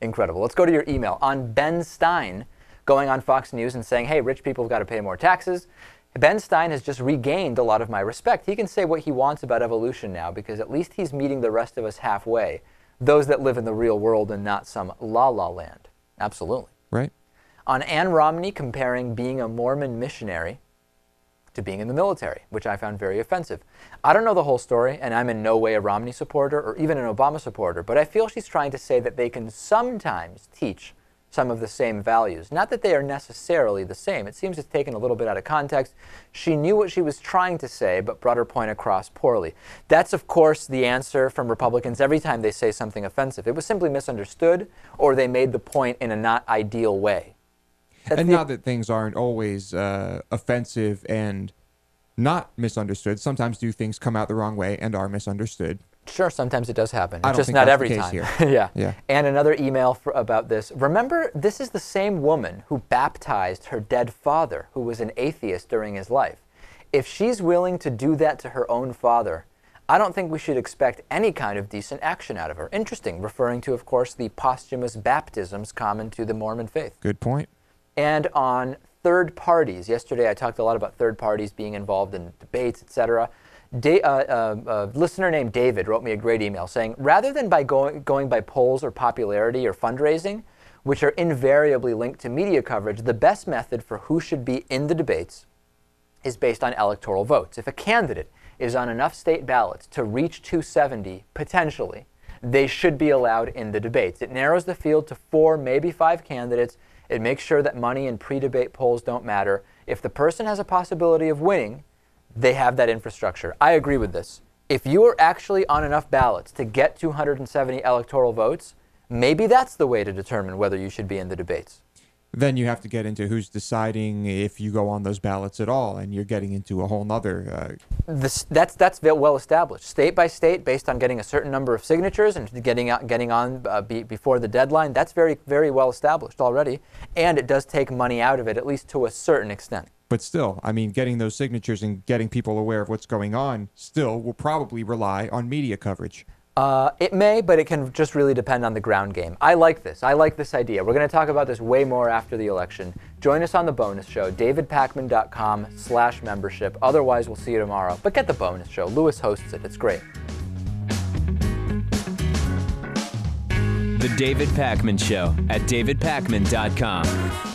Incredible. Let's go to your email. On Ben Stein going on Fox News and saying, hey, rich people have got to pay more taxes. Ben Stein has just regained a lot of my respect. He can say what he wants about evolution now because at least he's meeting the rest of us halfway, those that live in the real world and not some la-la land. Absolutely. Right. On Ann Romney comparing being a Mormon missionary to being in the military, which I found very offensive. I don't know the whole story, and I'm in no way a Romney supporter or even an Obama supporter, but I feel she's trying to say that they can sometimes teach some of the same values. Not that they are necessarily the same. It seems it's taken a little bit out of context. She knew what she was trying to say, but brought her point across poorly. That's, of course, the answer from Republicans every time they say something offensive. It was simply misunderstood, or they made the point in a not ideal way. And not that things aren't always offensive and not misunderstood. Sometimes do things come out the wrong way and are misunderstood. Sure, sometimes it does happen. I don't Just think not that's every the case time. here. Yeah. And another email about this. Remember, this is the same woman who baptized her dead father, who was an atheist during his life. If she's willing to do that to her own father, I don't think we should expect any kind of decent action out of her. Interesting, referring to, of course, the posthumous baptisms common to the Mormon faith. Good point. And on third parties, yesterday I talked a lot about third parties being involved in debates, etc. A listener named David wrote me a great email saying, rather than by going by polls or popularity or fundraising, which are invariably linked to media coverage, the best method for who should be in the debates is based on electoral votes. If a candidate is on enough state ballots to reach 270, potentially, they should be allowed in the debates. It narrows the field to 4, maybe 5 candidates. It makes sure that money and pre-debate polls don't matter. If the person has a possibility of winning, they have that infrastructure. I agree with this. If you are actually on enough ballots to get 270 electoral votes, maybe that's the way to determine whether you should be in the debates. Then you have to get into who's deciding if you go on those ballots at all, and you're getting into a whole nother... That's well established. State by state, based on getting a certain number of signatures and getting on before the deadline, that's very, very well established already. And it does take money out of it, at least to a certain extent. But still, I mean, getting those signatures and getting people aware of what's going on still will probably rely on media coverage. It may, but it can just really depend on the ground game. I like this. I like this idea. We're going to talk about this way more after the election. Join us on the bonus show, davidpakman.com/membership. Otherwise, we'll see you tomorrow. But get the bonus show. Lewis hosts it. It's great. The David Pakman Show at davidpakman.com.